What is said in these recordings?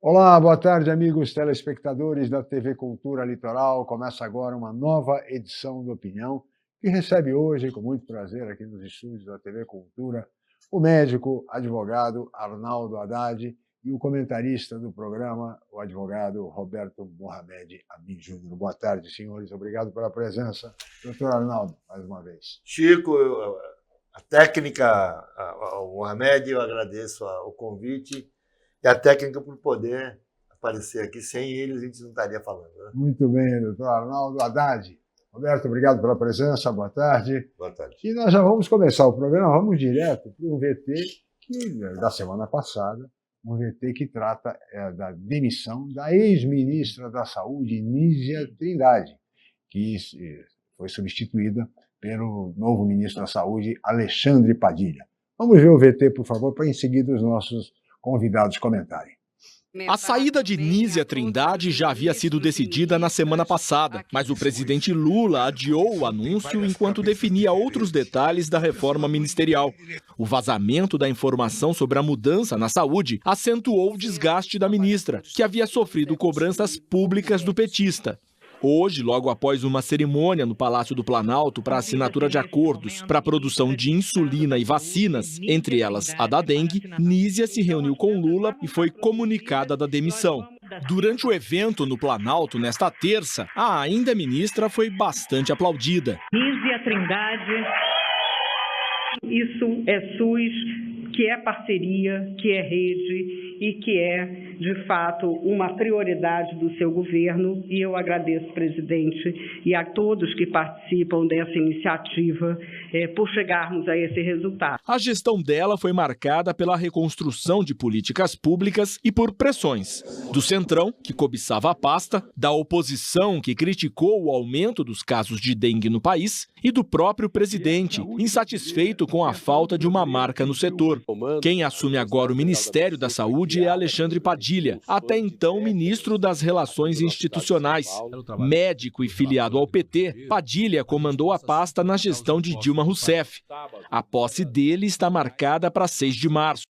Olá, boa tarde, amigos telespectadores da TV Cultura Litoral. Começa agora uma nova edição do Opinião, que recebe hoje, com muito prazer, aqui nos estúdios da TV Cultura, o médico, advogado Arnaldo Haddad e o comentarista do programa, o advogado Roberto Mohamed Amin Júnior. Boa tarde, senhores. Obrigado pela presença. Doutor Arnaldo, mais uma vez. Chico, a técnica, o Mohamed, eu agradeço o convite e a técnica por poder aparecer aqui. Sem eles, a gente não estaria falando. Né? Muito bem, doutor Arnaldo Haddad. Roberto, obrigado pela presença, boa tarde. Boa tarde. E nós já vamos começar o programa, vamos direto para um VT da semana passada, um VT que trata da demissão da ex-ministra da Saúde, Nízia Trindade, que foi substituída pelo novo ministro da Saúde, Alexandre Padilha. Vamos ver o VT, por favor, para em seguida os nossos convidados comentarem. A saída de Nízia Trindade já havia sido decidida na semana passada, mas o presidente Lula adiou o anúncio enquanto definia outros detalhes da reforma ministerial. O vazamento da informação sobre a mudança na saúde acentuou o desgaste da ministra, que havia sofrido cobranças públicas do petista. Hoje, logo após uma cerimônia no Palácio do Planalto para assinatura de acordos para a produção de insulina e vacinas, entre elas a da dengue, Nízia se reuniu com Lula e foi comunicada da demissão. Durante o evento no Planalto, nesta terça, a ainda ministra foi bastante aplaudida. Nízia Trindade, isso é SUS, que é parceria, que é rede e que é, de fato, uma prioridade do seu governo. E eu agradeço, presidente, e a todos que participam dessa iniciativa por chegarmos a esse resultado. A gestão dela foi marcada pela reconstrução de políticas públicas e por pressões do Centrão, que cobiçava a pasta, da oposição, que criticou o aumento dos casos de dengue no país, e do próprio presidente, insatisfeito com a falta de uma marca no setor. Quem assume agora o Ministério da Saúde é Alexandre Padilha, até então ministro das Relações Institucionais. Médico e filiado ao PT, Padilha comandou a pasta na gestão de Dilma Rousseff. A posse dele está marcada para 6 de março.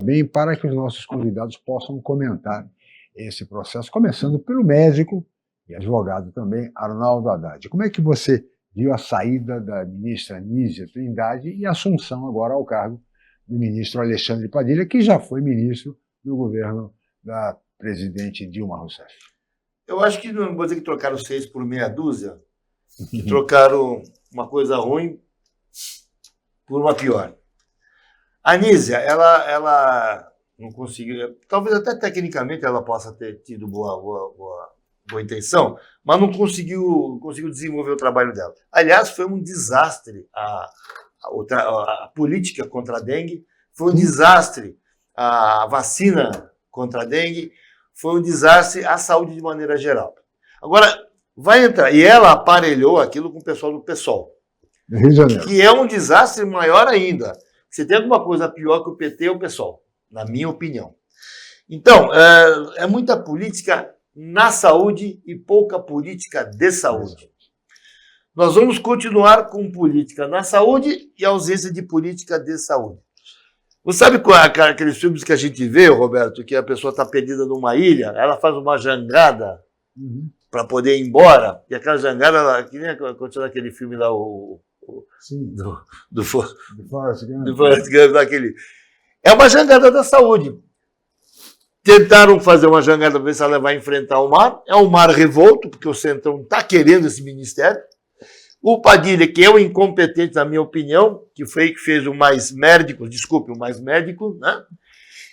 Bem, para que os nossos convidados possam comentar esse processo, começando pelo médico e advogado também, Arnaldo Haddad. Como é que você viu a saída da ministra Nízia Trindade e a assunção agora ao cargo do ministro Alexandre Padilha, que já foi ministro do governo da presidente Dilma Rousseff? Eu acho que não vou dizer que trocaram 6 por meia dúzia, que trocaram uma coisa ruim por uma pior. A Nízia, ela não conseguiu, talvez até tecnicamente ela possa ter tido boa intenção, mas não conseguiu desenvolver o trabalho dela. Aliás, foi um desastre a política contra a dengue, foi um desastre a vacina contra a dengue, foi um desastre a saúde de maneira geral. Agora, vai entrar, e ela aparelhou aquilo com o pessoal do PSOL, que é um desastre maior ainda. Se tem alguma coisa pior que o PT é o PSOL, na minha opinião. Então, é muita política na saúde e pouca política de saúde. Nós vamos continuar com política na saúde e ausência de política de saúde. Você sabe aqueles filmes que a gente vê, Roberto, que a pessoa está perdida numa ilha, ela faz uma jangada para poder ir embora, e aquela jangada, que nem aconteceu naquele filme lá, do Forrest Gump, daquele. É uma jangada da saúde. Tentaram fazer uma jangada para ver se ela vai enfrentar o mar. É um mar revolto, porque o Centrão está querendo esse ministério. O Padilha, que é o incompetente, na minha opinião, que fez o Mais Médico, né?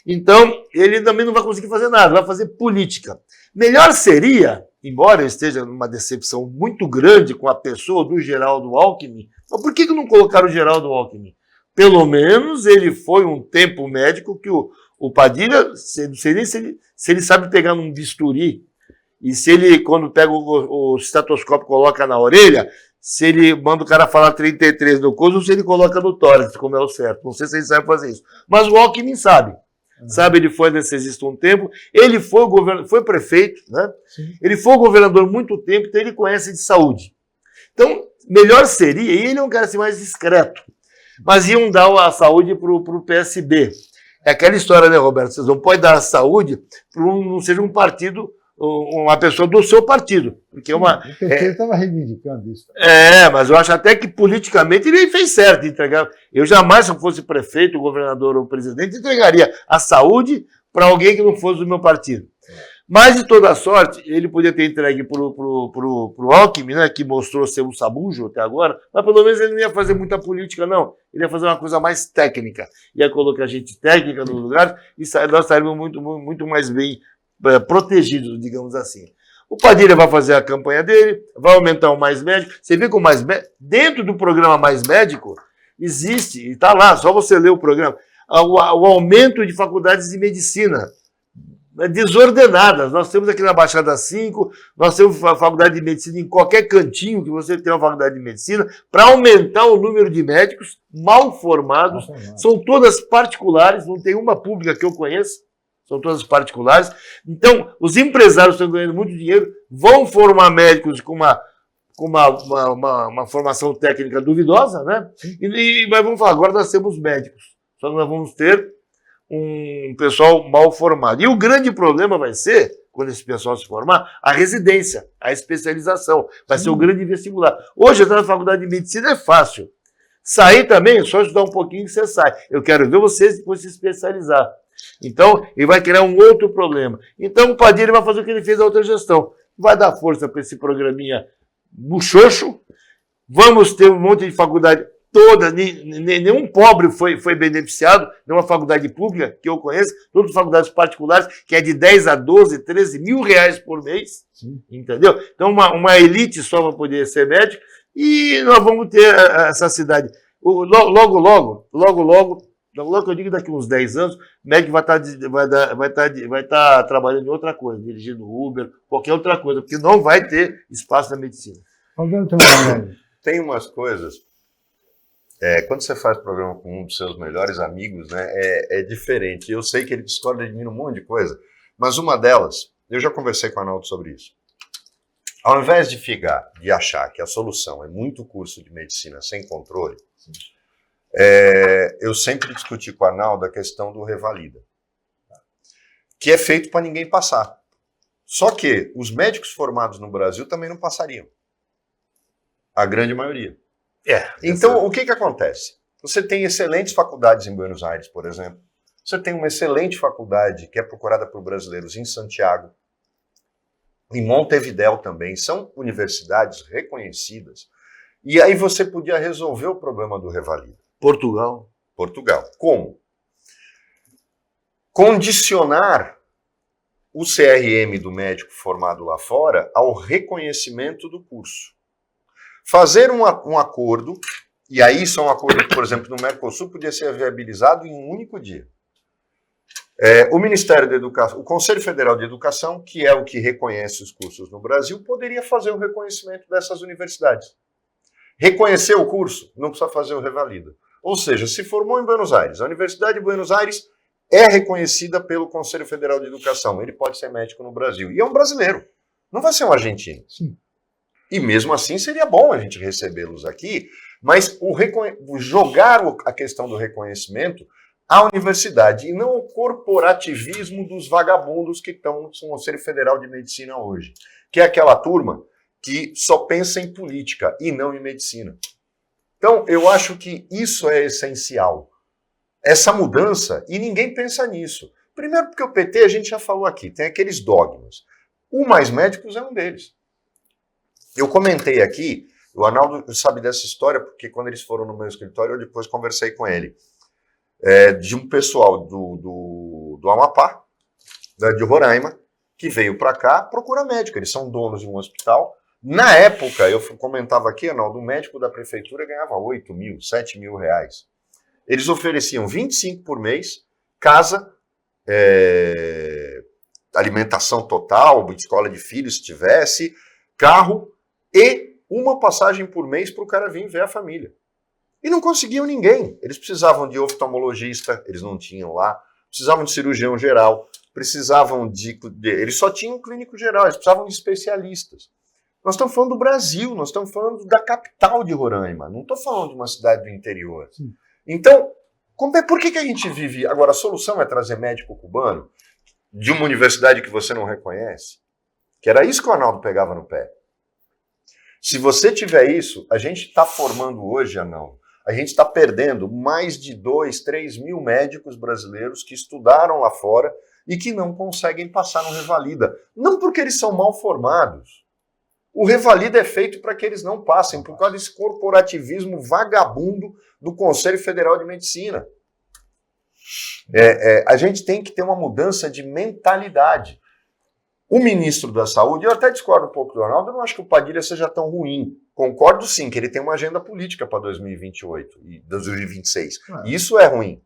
Então, ele também não vai conseguir fazer nada, vai fazer política. Melhor seria, embora eu esteja numa decepção muito grande com a pessoa do Geraldo Alckmin, mas por que não colocaram o Geraldo Alckmin? Pelo menos ele foi um tempo médico que o Padilha, não sei nem se ele sabe pegar num bisturi, e se ele, quando pega o estetoscópio, coloca na orelha, se ele manda o cara falar 33 no coisa, ou se ele coloca no tórax, como é o certo. Não sei se ele sabe fazer isso. Mas o Alckmin sabe. Sabe, ele foi anestesista um tempo, ele foi prefeito, né? Sim. Ele foi governador muito tempo, então ele conhece de saúde. Então, melhor seria, e ele é um cara assim mais discreto, mas iam dar a saúde para o PSB. É aquela história, né, Roberto? Vocês não podem dar a saúde para não seja um partido, uma pessoa do seu partido. Porque O PT estava reivindicando isso. mas eu acho até que politicamente ele fez certo em entregar. Eu jamais, se eu fosse prefeito, governador ou presidente, entregaria a saúde para alguém que não fosse do meu partido. Mas, de toda sorte, ele podia ter entregue para o Alckmin, né, que mostrou ser um sabujo até agora, mas pelo menos ele não ia fazer muita política, não. Ele ia fazer uma coisa mais técnica. Ia colocar gente técnica nos lugares e nós estaríamos muito mais bem protegidos, digamos assim. O Padilha vai fazer a campanha dele, vai aumentar o Mais Médico. Você vê que o Mais Médico, dentro do programa Mais Médico, existe, e está lá, só você ler o programa, o aumento de faculdades de medicina desordenadas. Nós temos aqui na Baixada 5, nós temos a faculdade de medicina em qualquer cantinho que você tenha uma faculdade de medicina, para aumentar o número de médicos mal formados. São todas particulares, não tem uma pública que eu conheça, são todas particulares. Então, os empresários estão ganhando muito dinheiro, vão formar médicos com uma formação técnica duvidosa, né? Mas vamos falar, agora nós temos médicos, só que nós vamos ter um pessoal mal formado. E o grande problema vai ser, quando esse pessoal se formar, a residência, a especialização. Vai ser o grande vestibular. Hoje, entrar na faculdade de medicina é fácil. Sair também, só estudar um pouquinho que você sai. Eu quero ver vocês depois se especializar. Então, ele vai criar um outro problema. Então, o Padilha vai fazer o que ele fez na outra gestão. Vai dar força para esse programinha muxoxo. Vamos ter um monte de faculdade toda, nenhum pobre foi beneficiado de uma faculdade pública que eu conheço, todas as faculdades particulares, que é de 10 a 12, 13 mil reais por mês, entendeu? Então, uma elite só vai poder ser médico, e nós vamos ter essa cidade. Logo, que eu digo daqui uns 10 anos, o médico vai estar trabalhando em outra coisa, dirigindo Uber, qualquer outra coisa, porque não vai ter espaço na medicina. Tem umas coisas. Quando você faz programa com um dos seus melhores amigos, né, é diferente. Eu sei que ele discorda de mim num monte de coisa, mas uma delas, eu já conversei com o Arnaldo sobre isso. Ao invés de achar que a solução é muito curso de medicina sem controle, eu sempre discuti com o Arnaldo a questão do revalida, que é feito para ninguém passar. Só que os médicos formados no Brasil também não passariam. A grande maioria. Então, o que acontece? Você tem excelentes faculdades em Buenos Aires, por exemplo. Você tem uma excelente faculdade que é procurada por brasileiros em Santiago. Em Montevidéu também. São universidades reconhecidas. E aí você podia resolver o problema do revalida. Portugal. Como? Condicionar o CRM do médico formado lá fora ao reconhecimento do curso. Fazer um acordo, e aí isso é um acordo que, por exemplo, no Mercosul podia ser viabilizado em um único dia. O Ministério da Educação, o Conselho Federal de Educação, que é o que reconhece os cursos no Brasil, poderia fazer o reconhecimento dessas universidades. Reconhecer o curso, não precisa fazer o revalida. Ou seja, se formou em Buenos Aires, a Universidade de Buenos Aires é reconhecida pelo Conselho Federal de Educação, ele pode ser médico no Brasil. E é um brasileiro, não vai ser um argentino. Sim. E mesmo assim seria bom a gente recebê-los aqui, mas jogar a questão do reconhecimento à universidade e não o corporativismo dos vagabundos que estão no Conselho Federal de Medicina hoje, que é aquela turma que só pensa em política e não em medicina. Então, eu acho que isso é essencial. Essa mudança, e ninguém pensa nisso. Primeiro porque o PT, a gente já falou aqui, tem aqueles dogmas. O Mais Médicos é um deles. Eu comentei aqui, o Arnaldo sabe dessa história, porque quando eles foram no meu escritório, eu depois conversei com ele, de um pessoal do Amapá, de Roraima, que veio para cá procurar médico. Eles são donos de um hospital. Na época, eu comentava aqui, Arnaldo, o médico da prefeitura ganhava 8 mil, 7 mil reais. Eles ofereciam 25 por mês, casa, alimentação total, escola de filhos se tivesse, carro, e uma passagem por mês para o cara vir ver a família. E não conseguiam ninguém. Eles precisavam de oftalmologista, eles não tinham lá, precisavam de cirurgião geral, precisavam eles só tinham clínico geral, eles precisavam de especialistas. Nós estamos falando do Brasil, nós estamos falando da capital de Roraima, não estou falando de uma cidade do interior. Sim. Então, por que a gente vive... Agora, a solução é trazer médico cubano de uma universidade que você não reconhece? Que era isso que o Arnaldo pegava no pé. Se você tiver isso, a gente está formando hoje, Arnaldo, a gente está perdendo mais de 2, 3 mil médicos brasileiros que estudaram lá fora e que não conseguem passar no Revalida. Não porque eles são mal formados. O Revalida é feito para que eles não passem, por causa desse corporativismo vagabundo do Conselho Federal de Medicina. A gente tem que ter uma mudança de mentalidade. O ministro da Saúde, eu até discordo um pouco do Arnaldo, eu não acho que o Padilha seja tão ruim. Concordo sim, que ele tem uma agenda política para 2028 e 2026. Isso é ruim.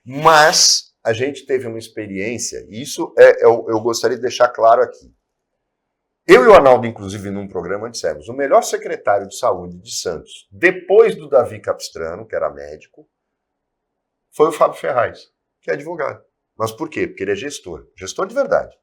Mas a gente teve uma experiência, e isso eu gostaria de deixar claro aqui. Eu e o Arnaldo, inclusive, num programa, dissemos, o melhor secretário de saúde de Santos, depois do Davi Capistrano, que era médico, foi o Fábio Ferraz, que é advogado. Mas por quê? Porque ele é gestor de verdade.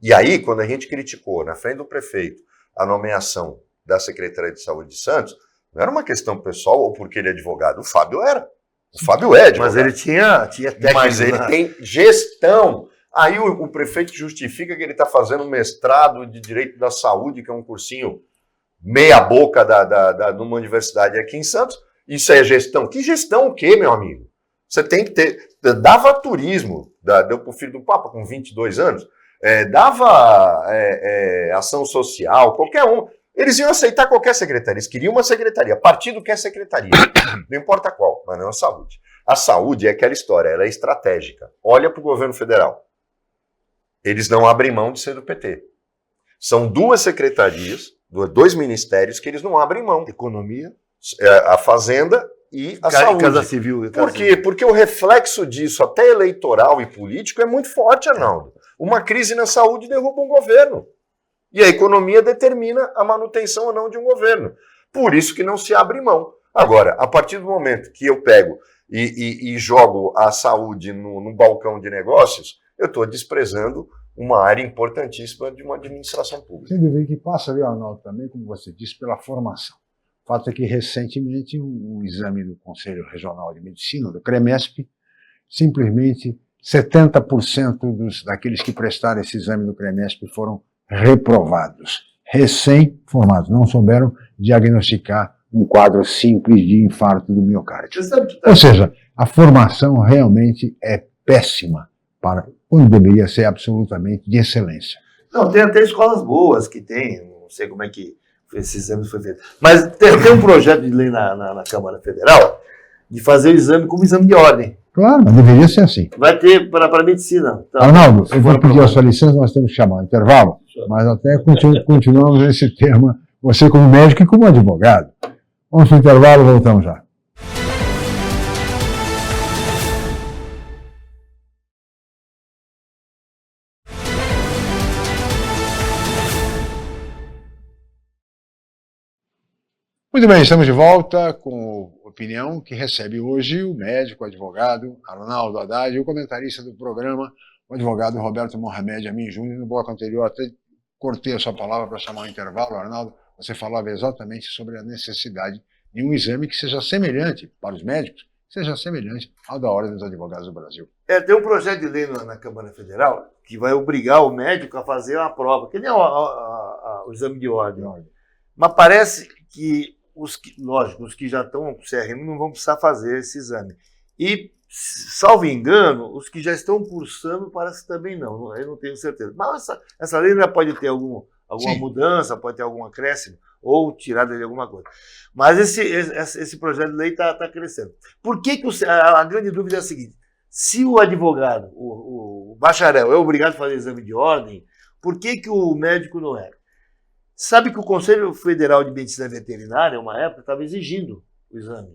E aí, quando a gente criticou, na frente do prefeito, a nomeação da Secretaria de Saúde de Santos, não era uma questão pessoal ou porque ele é advogado. O Fábio era. O Fábio é advogado. Mas ele tinha técnica. Mas ele tem gestão. Aí o prefeito justifica que ele está fazendo um mestrado de Direito da Saúde, que é um cursinho meia boca numa universidade aqui em Santos. Isso é gestão. Que gestão o quê, meu amigo? Você tem que ter... Dava turismo, deu para o filho do Papa com 22 anos, dava ação social, qualquer um. Eles iam aceitar qualquer secretaria, eles queriam uma secretaria, partido quer secretaria, não importa qual, mas não a saúde. A saúde é aquela história, ela é estratégica. Olha para o governo federal. Eles não abrem mão de ser do PT. São 2 secretarias, 2 ministérios que eles não abrem mão. Economia, a Fazenda e a Saúde. Casa Civil. Por quê? Porque o reflexo disso, até eleitoral e político, é muito forte, Arnaldo. Uma crise na saúde derruba um governo. E a economia determina a manutenção ou não de um governo. Por isso que não se abre mão. Agora, a partir do momento que eu pego e jogo a saúde no balcão de negócios, eu estou desprezando uma área importantíssima de uma administração pública. Sem dúvida que passa, viu, Arnaldo, também, como você disse, pela formação. O fato é que, recentemente, um exame do Conselho Regional de Medicina, do CREMESP, simplesmente 70% daqueles que prestaram esse exame do CREMESP foram reprovados, recém-formados, não souberam diagnosticar um quadro simples de infarto do miocárdio. Ou seja, a formação realmente é péssima, quando deveria ser absolutamente de excelência. Não, tem até escolas boas que tem, não sei como é que esse exame foi feito. Mas tem um projeto de lei na Câmara Federal de fazer o exame como exame de ordem. Claro, mas deveria ser assim. Vai ter para a medicina. Então, Arnaldo, eu vou pedir a sua licença, nós temos que chamar um intervalo, mas até continuamos nesse tema, você como médico e como advogado. Vamos para o intervalo e voltamos já. Muito bem, estamos de volta com a opinião que recebe hoje o médico, o advogado Arnaldo Haddad e o comentarista do programa, o advogado Roberto Mohamed Amin Júnior. No bloco anterior até cortei a sua palavra para chamar o intervalo, Arnaldo. Você falava exatamente sobre a necessidade de um exame que seja semelhante para os médicos, que seja semelhante ao da Ordem dos Advogados do Brasil. Tem um projeto de lei na Câmara Federal que vai obrigar o médico a fazer uma prova, que nem o exame de ordem. Mas parece que lógico, os que já estão com CRM não vão precisar fazer esse exame. E, salvo engano, os que já estão cursando parece que também não, eu não tenho certeza. Mas essa lei ainda pode ter alguma mudança, pode ter algum acréscimo, ou tirada de alguma coisa. Mas esse projeto de lei está crescendo. Por que a grande dúvida é a seguinte, se o advogado, o bacharel, é obrigado a fazer exame de ordem, por que o médico não é? Sabe que o Conselho Federal de Medicina Veterinária, uma época, estava exigindo o exame.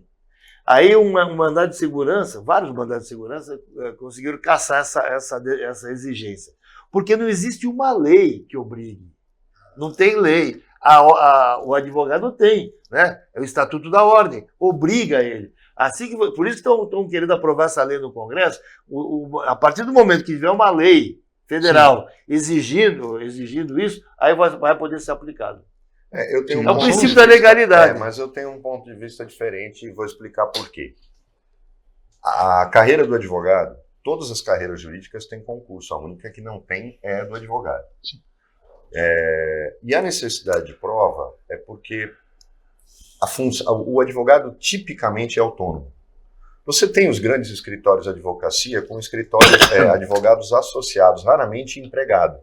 Aí um mandado de segurança, vários mandados de segurança, conseguiram caçar essa exigência. Porque não existe uma lei que obrigue. Não tem lei. O advogado tem, né? É o Estatuto da Ordem, obriga ele. Por isso que estão querendo aprovar essa lei no Congresso. A partir do momento que tiver uma lei federal exigindo isso, aí vai poder ser aplicado. Eu tenho É o princípio da legalidade. Mas eu tenho um ponto de vista diferente e vou explicar por quê. A carreira do advogado, todas as carreiras jurídicas têm concurso, a única que não tem é a do advogado. E a necessidade de prova é porque o advogado tipicamente é autônomo. Você tem os grandes escritórios de advocacia com escritórios advogados associados, raramente empregado.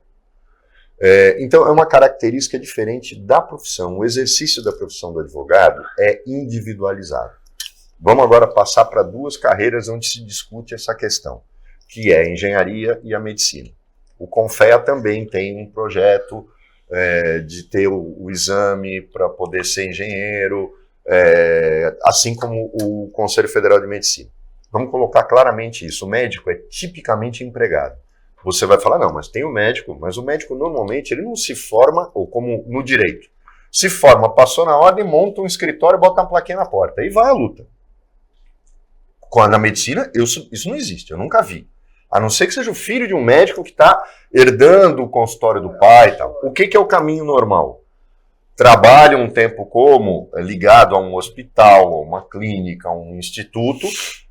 Então, é uma característica diferente da profissão. O exercício da profissão do advogado é individualizado. Vamos agora passar para duas carreiras onde se discute essa questão, que é a engenharia e a medicina. O Confea também tem um projeto de ter o exame para poder ser engenheiro, assim como o Conselho Federal de Medicina. Vamos colocar claramente isso. O médico é tipicamente empregado. Você vai falar, não, mas tem o médico, mas o médico normalmente ele não se forma, ou como no direito, se forma, passou na ordem, monta um escritório, bota uma plaquinha na porta, e vai à luta. Na medicina, isso não existe, eu nunca vi. A não ser que seja o filho de um médico que está herdando o consultório do pai e tal. O que é o caminho normal? Trabalha um tempo como ligado a um hospital, a uma clínica, a um instituto,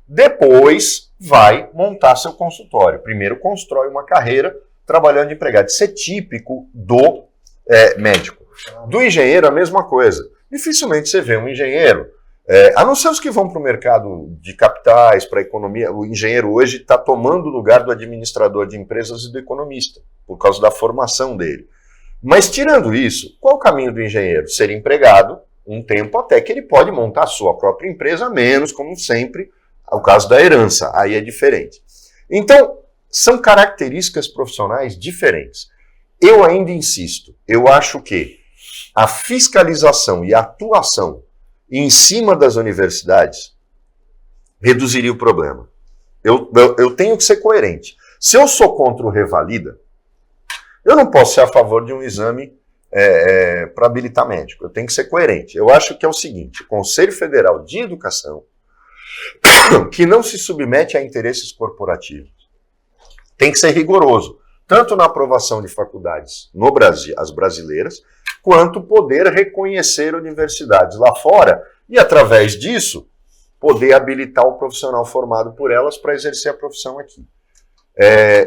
depois vai montar seu consultório. Primeiro constrói uma carreira trabalhando de empregado. Isso é típico do médico. Do engenheiro, a mesma coisa. Dificilmente você vê um engenheiro, a não ser os que vão para o mercado de capitais, para a economia. O engenheiro hoje está tomando o lugar do administrador de empresas e do economista, por causa da formação dele. Mas tirando isso, qual o caminho do engenheiro? Ser empregado um tempo até que ele pode montar a sua própria empresa, a menos, como sempre, o caso da herança, aí é diferente. Então, são características profissionais diferentes. Eu ainda insisto, eu acho que a fiscalização e a atuação em cima das universidades reduziria o problema. Eu tenho que ser coerente. Se eu sou contra o revalida, eu não posso ser a favor de um exame para habilitar médico. Eu tenho que ser coerente. Eu acho que é o seguinte, o Conselho Federal de Educação, que não se submete a interesses corporativos, tem que ser rigoroso, tanto na aprovação de faculdades no Brasil, as brasileiras, quanto poder reconhecer universidades lá fora e, através disso, poder habilitar o profissional formado por elas para exercer a profissão aqui.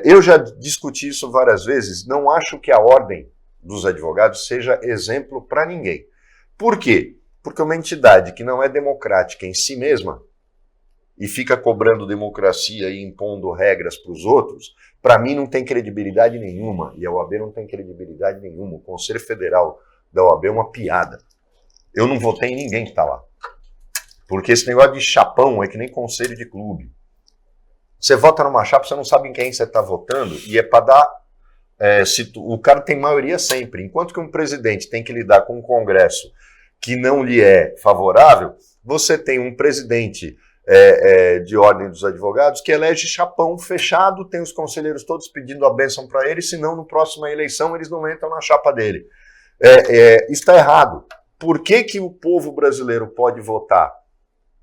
Eu já discuti isso várias vezes, não acho que a ordem dos advogados seja exemplo para ninguém. Por quê? Porque uma entidade que não é democrática em si mesma e fica cobrando democracia e impondo regras para os outros, para mim não tem credibilidade nenhuma, e a OAB não tem credibilidade nenhuma. O Conselho Federal da OAB é uma piada. Eu não votei em ninguém que está lá. Porque esse negócio de chapão é que nem conselho de clube. Você vota numa chapa, você não sabe em quem você está votando, e é para dar... o cara tem maioria sempre. Enquanto que um presidente tem que lidar com um congresso que não lhe é favorável, você tem um presidente de ordem dos advogados que elege chapão fechado, tem os conselheiros todos pedindo a bênção para ele, senão na próxima eleição eles não entram na chapa dele. Isso está errado. Por que o povo brasileiro pode votar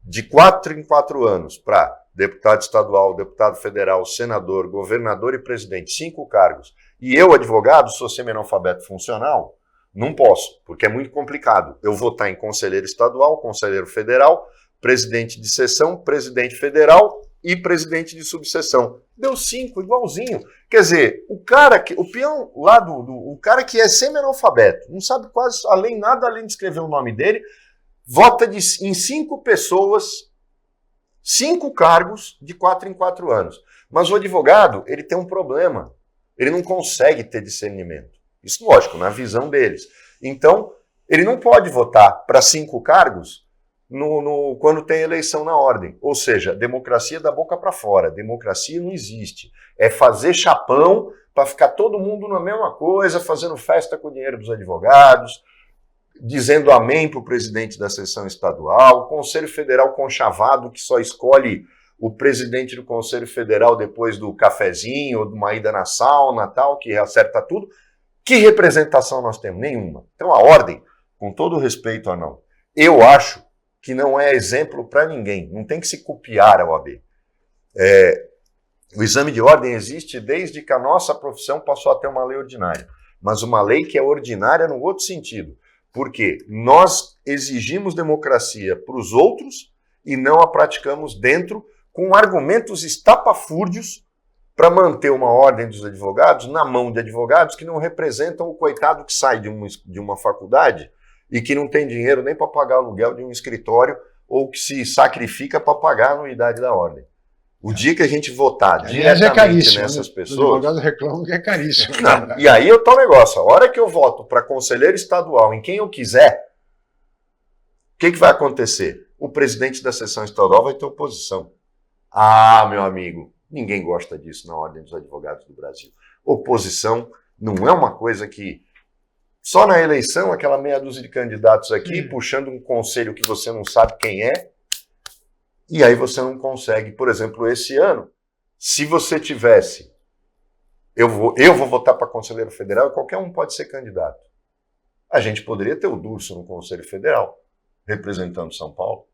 de 4 em 4 anos para deputado estadual, deputado federal, senador, governador e presidente, 5 cargos, e eu, advogado, sou semi-analfabeto funcional? Não posso, porque é muito complicado. Eu votar em conselheiro estadual, conselheiro federal, presidente de seção, presidente federal e presidente de subseção. Deu 5, igualzinho. Quer dizer, o peão lá o cara que é semi-analfabeto, não sabe quase nada além de escrever o nome dele, vota em 5 pessoas, 5 cargos de 4 em 4 anos. Mas o advogado, ele tem um problema. Ele não consegue ter discernimento. Isso, lógico, na visão deles. Então, ele não pode votar para 5 cargos quando tem eleição na ordem. Ou seja, democracia da boca para fora. Democracia não existe. É fazer chapão para ficar todo mundo na mesma coisa, fazendo festa com o dinheiro dos advogados, dizendo amém para o presidente da sessão estadual, o Conselho Federal conchavado que só escolhe o presidente do Conselho Federal depois do cafezinho, ou de uma ida na sauna, tal, que acerta tudo. Que representação nós temos? Nenhuma. Então a ordem, com todo o respeito ou não, eu acho que não é exemplo para ninguém. Não tem que se copiar a OAB. O exame de ordem existe desde que a nossa profissão passou a ter uma lei ordinária. Mas uma lei que é ordinária no outro sentido. Por quê? Nós exigimos democracia para os outros e não a praticamos dentro com argumentos estapafúrdios para manter uma ordem dos advogados na mão de advogados que não representam o coitado que sai de uma faculdade e que não tem dinheiro nem para pagar aluguel de um escritório ou que se sacrifica para pagar a anuidade da ordem. O dia que a gente votar diretamente nessas pessoas... Os advogados reclamam que é caríssimo. Não, e aí eu tô o negócio. A hora que eu voto para conselheiro estadual em quem eu quiser, o que vai acontecer? O presidente da sessão estadual vai ter oposição. Ah, meu amigo, ninguém gosta disso na Ordem dos Advogados do Brasil. Oposição não é uma coisa que... Só na eleição, aquela meia dúzia de candidatos aqui, puxando um conselho que você não sabe quem é, e aí você não consegue. Por exemplo, esse ano, se você tivesse... Eu vou votar para conselheiro federal e qualquer um pode ser candidato. A gente poderia ter o Durso no Conselho Federal, representando São Paulo.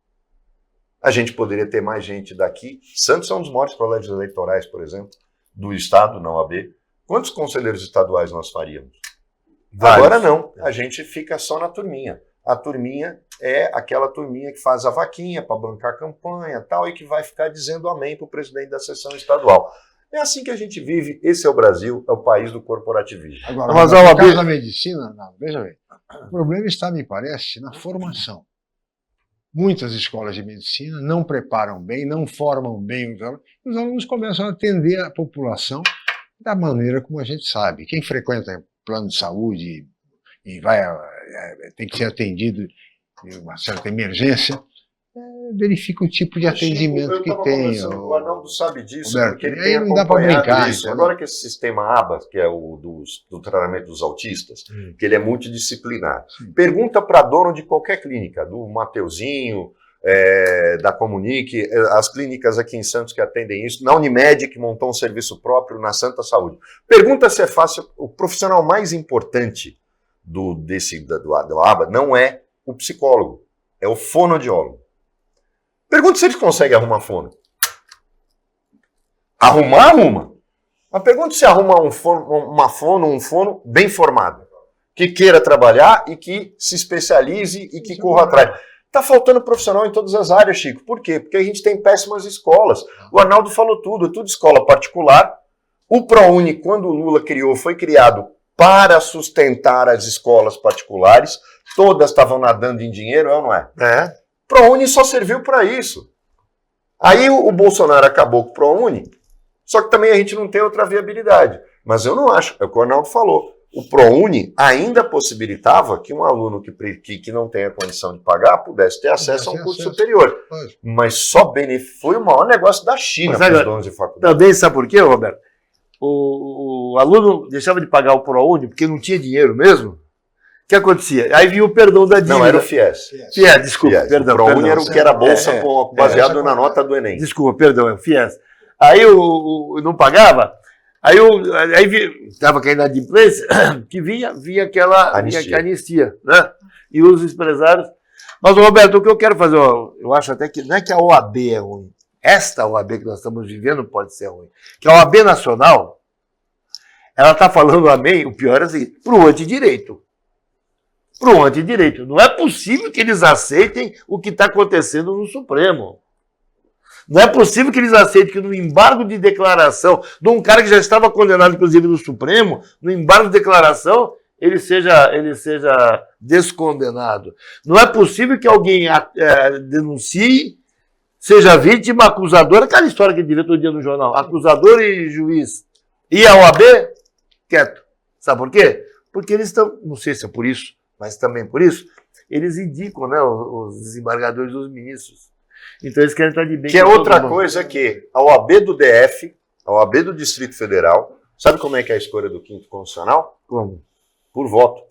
A gente poderia ter mais gente daqui. Santos é um dos maiores colégios eleitorais, por exemplo, do Estado, na OAB. Quantos conselheiros estaduais nós faríamos? Vários. Agora não, a gente fica só na turminha. A turminha é aquela turminha que faz a vaquinha para bancar a campanha tal, e que vai ficar dizendo amém para o presidente da sessão estadual. É assim que a gente vive. Esse é o Brasil, é o país do corporativismo. Agora, mas no caso da medicina, não, veja bem, o problema está, me parece, na formação. Muitas escolas de medicina não preparam bem, não formam bem os alunos começam a atender a população da maneira como a gente sabe. Quem frequenta plano de saúde e tem que ser atendido em uma certa emergência, verifica o tipo de atendimento que tem. O Arnaldo sabe disso, Roberto, porque ele tem não dá para brincar isso. Agora que esse sistema ABA, que é o do tratamento dos autistas, que ele é multidisciplinar, pergunta para dono de qualquer clínica, do Mateuzinho, da Comunique, as clínicas aqui em Santos que atendem isso, na Unimed, que montou um serviço próprio, na Santa Saúde. Pergunta se é fácil. O profissional mais importante do ABA não é o psicólogo, é o fonoaudiólogo. Pergunta se eles conseguem arrumar fono. Arruma. Mas pergunta se arruma um fono bem formado, que queira trabalhar e que se especialize e que corra atrás. Está faltando profissional em todas as áreas, Chico. Por quê? Porque a gente tem péssimas escolas. O Arnaldo falou tudo, é tudo escola particular. O ProUni, quando o Lula criou, foi criado para sustentar as escolas particulares. Todas estavam nadando em dinheiro, é ou não é? ProUni só serviu para isso. Aí o Bolsonaro acabou com o ProUni, só que também a gente não tem outra viabilidade. Mas eu não acho, é o que o Arnaldo falou. O ProUni ainda possibilitava que um aluno que não tenha condição de pagar pudesse ter acesso a um curso superior. Mas só foi o maior negócio da China para os donos de faculdade. Também sabe por quê, Roberto? O aluno deixava de pagar o ProUni porque não tinha dinheiro mesmo. O que acontecia? Aí vinha o perdão da dívida. Não, era o FIES. Desculpa, FIES. perdão. O ProUni era o que era bolsa baseado na nota do Enem. Desculpa, perdão, é o FIES. Aí não pagava, aí estava com a inadimplência, que vinha aquela anistia, né? E os empresários... Mas, Roberto, o que eu quero fazer, eu acho até que não é que a OAB é ruim. Esta OAB que nós estamos vivendo pode ser ruim. Que a OAB Nacional, ela está falando amém, o pior é assim, para o antidireito. Para o antidireito. Não é possível que eles aceitem o que está acontecendo no Supremo. Não é possível que eles aceitem que no embargo de declaração de um cara que já estava condenado, inclusive, no Supremo, no embargo de declaração, ele seja descondenado. Não é possível que alguém denuncie, seja vítima, acusador, aquela história que ele vê todo dia no jornal, acusador e juiz. E a OAB, quieto. Sabe por quê? Porque eles estão, não sei se é por isso, mas também por isso, eles indicam, né, os desembargadores dos ministros. Então eles querem estar de bem. Que é outra coisa que a OAB do DF, a OAB do Distrito Federal, sabe como é que é a escolha do 5º Constitucional? Como? Por voto.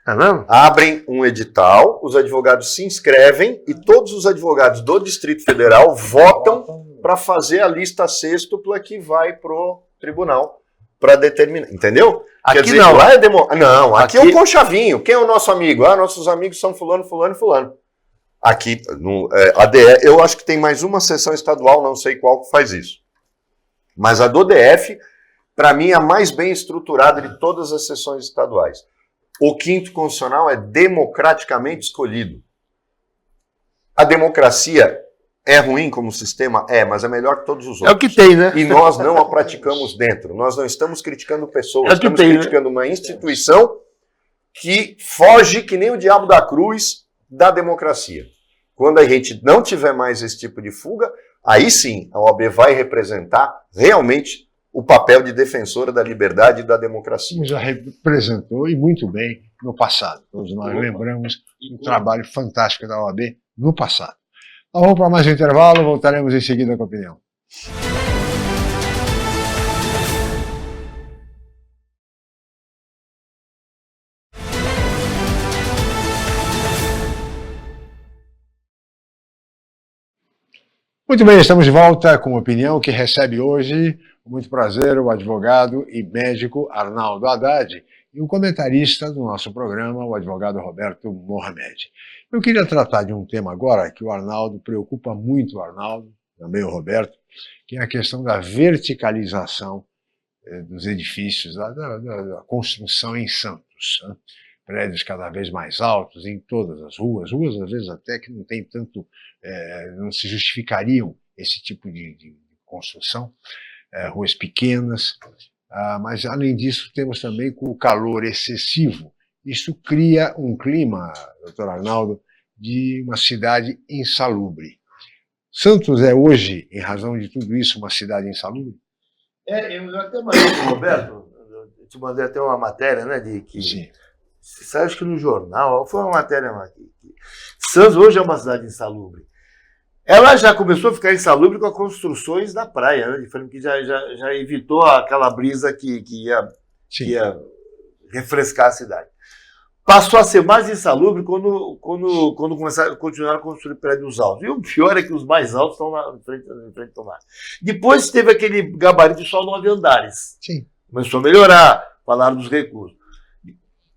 É mesmo? Abrem um edital, os advogados se inscrevem e todos os advogados do Distrito Federal votam para fazer a lista sextupla que vai pro tribunal para determinar. Entendeu? Aqui quer dizer, não. Lá é Não, aqui é o conchavinho. Quem é o nosso amigo? Nossos amigos são fulano, fulano e fulano. Aqui, no ADE, eu acho que tem mais uma sessão estadual, não sei qual que faz isso. Mas a do DF, para mim, é a mais bem estruturada de todas as sessões estaduais. O quinto constitucional é democraticamente escolhido. A democracia é ruim como sistema? É, mas é melhor que todos os outros. É o que tem, né? E nós não a praticamos dentro. Nós não estamos criticando pessoas, É o que estamos tem, né? criticando uma instituição que foge que nem o diabo da cruz da democracia. Quando a gente não tiver mais esse tipo de fuga, aí sim a OAB vai representar realmente o papel de defensora da liberdade e da democracia. Como já representou, e muito bem, no passado. Todos nós lembramos um trabalho fantástico da OAB no passado. Então, vamos para mais um intervalo, voltaremos em seguida com a opinião. Muito bem, estamos de volta com a opinião que recebe hoje, com muito prazer, o advogado e médico Arnaldo Haddad e o comentarista do nosso programa, o advogado Roberto Mohamed. Eu queria tratar de um tema agora que o Arnaldo preocupa muito, o Arnaldo, também o Roberto, que é a questão da verticalização dos edifícios, da construção em Santos, né? Prédios cada vez mais altos em todas as ruas às vezes até que não tem tanto, não se justificariam esse tipo de construção, ruas pequenas, mas além disso temos também com o calor excessivo. Isso cria um clima, doutor Arnaldo, de uma cidade insalubre. Santos é hoje, em razão de tudo isso, uma cidade insalubre? Eu até mandei, Roberto, eu te mandei até uma matéria, né, de que... Sim. Você acha que no jornal, foi uma matéria aqui. Santos hoje é uma cidade insalubre. Ela já começou a ficar insalubre com as construções da praia, né? Diferente que já evitou aquela brisa que ia refrescar a cidade. Passou a ser mais insalubre quando continuaram a construir prédios altos. E o pior é que os mais altos estão lá em frente ao mar. Depois teve aquele gabarito de só 9 andares. Sim. Começou a melhorar, falaram dos recursos.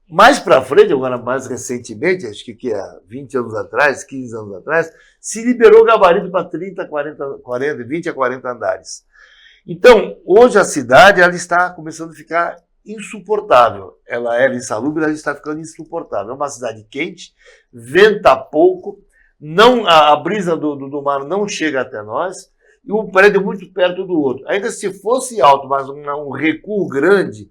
Mais para frente, agora mais recentemente, acho que há 20 anos atrás, 15 anos atrás, se liberou o gabarito para 30, 40, 20 a 40 andares. Então, hoje a cidade ela está começando a ficar insuportável. Ela era insalubre, ela está ficando insuportável. É uma cidade quente, venta pouco, a brisa do mar não chega até nós, e um prédio muito perto do outro. Ainda se fosse alto, mas um recuo grande,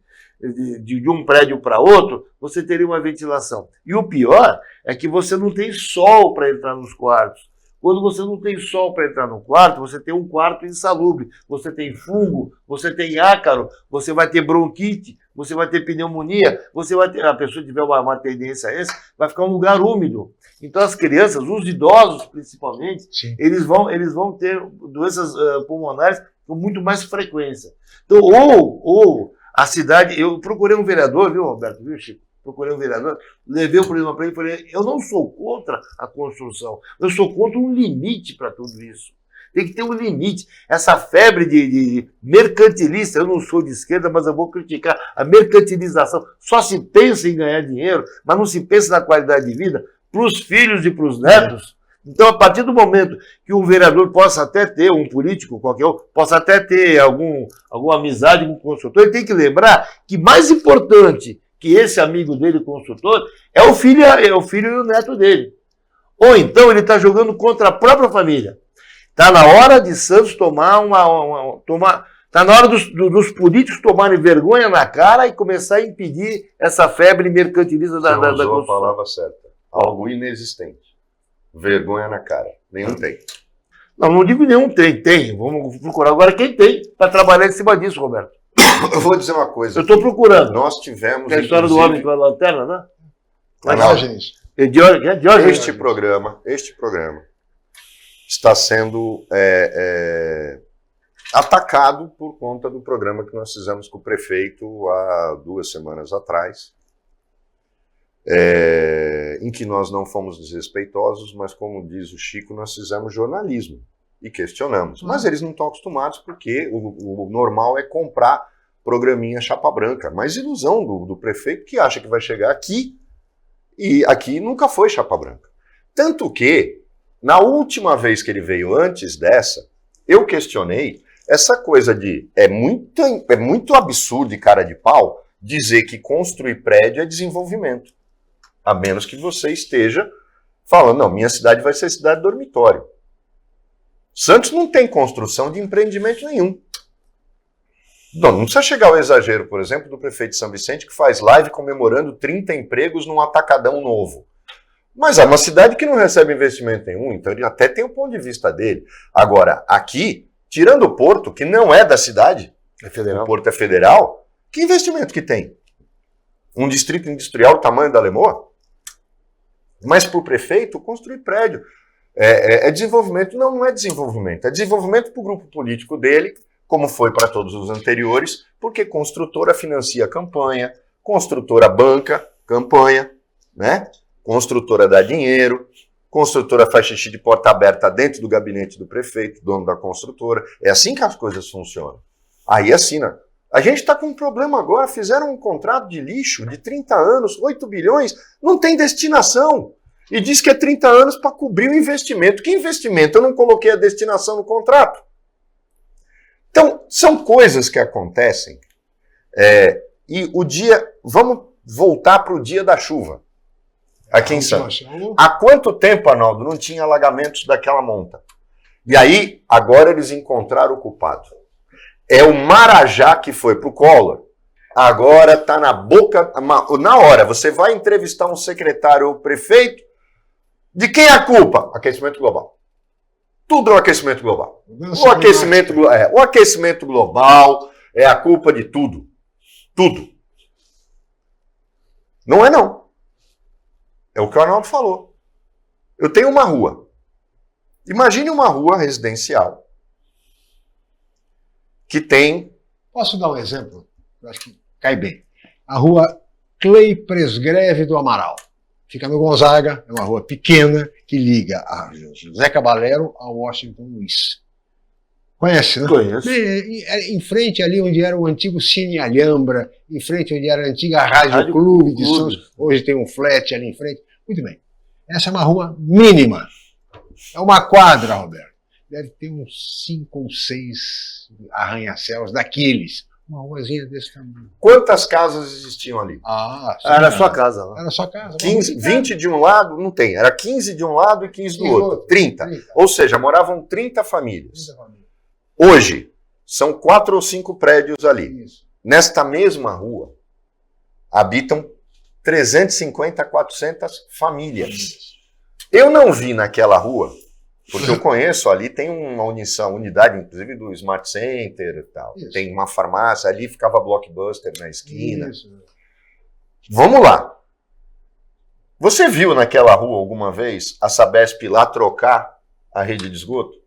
de um prédio para outro, você teria uma ventilação. E o pior é que você não tem sol para entrar nos quartos. Quando você não tem sol para entrar no quarto, você tem um quarto insalubre. Você tem fungo, você tem ácaro, você vai ter bronquite, você vai ter pneumonia, você vai ter, a pessoa que tiver uma tendência a essa, vai ficar um lugar úmido. Então as crianças, os idosos principalmente, eles vão ter doenças pulmonares com muito mais frequência. Então, ou a cidade, eu procurei um vereador, viu, Roberto, viu, Chico? Procurei um vereador, levei o problema para ele e falei, eu não sou contra a construção, eu sou contra um limite para tudo isso. Tem que ter um limite. Essa febre de mercantilista, eu não sou de esquerda, mas eu vou criticar a mercantilização. Só se pensa em ganhar dinheiro, mas não se pensa na qualidade de vida para os filhos e para os netos. Então, a partir do momento que um vereador possa até ter, um político qualquer, possa até ter alguma amizade com o consultor, ele tem que lembrar que mais importante que esse amigo dele, consultor, é o filho e o neto dele. Ou então ele está jogando contra a própria família. Está na hora de Santos está na hora dos políticos tomarem vergonha na cara e começar a impedir essa febre mercantilista da construção. Usou a palavra certa. Algo inexistente. Vergonha na cara. Nenhum tem. Não digo nenhum tem. Vamos procurar agora quem tem para trabalhar em cima disso, Roberto. Eu vou dizer uma coisa. Eu estou procurando. Nós tivemos. É a história do homem com a lanterna, né? Este programa está sendo atacado por conta do programa que nós fizemos com o prefeito há 2 semanas atrás, em que nós não fomos desrespeitosos, mas, como diz o Chico, nós fizemos jornalismo e questionamos. Mas eles não estão acostumados porque o normal é comprar programinha chapa branca. Mas ilusão do prefeito que acha que vai chegar aqui e aqui nunca foi chapa branca. Tanto que, na última vez que ele veio antes dessa, eu questionei essa coisa de é muito absurdo e cara de pau dizer que construir prédio é desenvolvimento. A menos que você esteja falando, não, minha cidade vai ser cidade dormitório. Santos não tem construção de empreendimento nenhum. Não precisa chegar ao exagero, por exemplo, do prefeito de São Vicente, que faz live comemorando 30 empregos num atacadão novo. Mas é uma cidade que não recebe investimento nenhum, então ele até tem o ponto de vista dele. Agora, aqui, tirando o porto, que não é da cidade, o porto é federal, que investimento que tem? Um distrito industrial do tamanho da Lemoa? Mas para o prefeito, construir prédio é desenvolvimento. Não, não é desenvolvimento. É desenvolvimento para o grupo político dele, como foi para todos os anteriores, porque construtora financia campanha, construtora banca campanha, né? Construtora dá dinheiro, construtora faz xixi de porta aberta dentro do gabinete do prefeito, dono da construtora. É assim que as coisas funcionam. Aí assina. A gente está com um problema agora, fizeram um contrato de lixo de 30 anos, 8 bilhões, não tem destinação. E diz que é 30 anos para cobrir o investimento. Que investimento? Eu não coloquei a destinação no contrato. Então, são coisas que acontecem. E o dia... Vamos voltar para o dia da chuva. Aqui em Santos. Há quanto tempo, Arnaldo, não tinha alagamentos daquela monta? E aí, agora eles encontraram o culpado. É o Marajá que foi para o Collor. Agora está na boca... Na hora, você vai entrevistar um secretário ou prefeito, de quem é a culpa? Aquecimento global. Tudo é o aquecimento global. O aquecimento global é a culpa de tudo. Tudo. Não é não. É o que o Arnaldo falou. Eu tenho uma rua. Imagine uma rua residencial que tem... Posso dar um exemplo? Eu acho que cai bem. A rua Clay Presgreve do Amaral. Fica no Gonzaga, é uma rua pequena que liga a José Caballero a Washington Luiz. Conhece, né? Conheço. Em frente ali onde era o antigo Cine Alhambra, em frente onde era a antiga Rádio Clube de Santos, hoje tem um flat ali em frente. Muito bem. Essa é uma rua mínima. É uma quadra, Roberto. Deve ter uns 5 ou 6 arranha-céus daqueles. Uma ruazinha desse tamanho. Quantas casas existiam ali? Era sua casa. Era sua casa. 15, 20 de um lado, não tem. Era 15 de um lado e 15 do outro. 30. Ou seja, moravam 30 famílias. Hoje, são 4 ou 5 prédios ali. Isso. Nesta mesma rua, habitam 350 a 400 famílias. Eu não vi naquela rua, porque eu conheço, ali tem uma unidade, inclusive do Smart Center e tal. Isso. Tem uma farmácia, ali ficava Blockbuster na esquina. Isso. Vamos lá. Você viu naquela rua alguma vez a Sabesp lá trocar a rede de esgoto?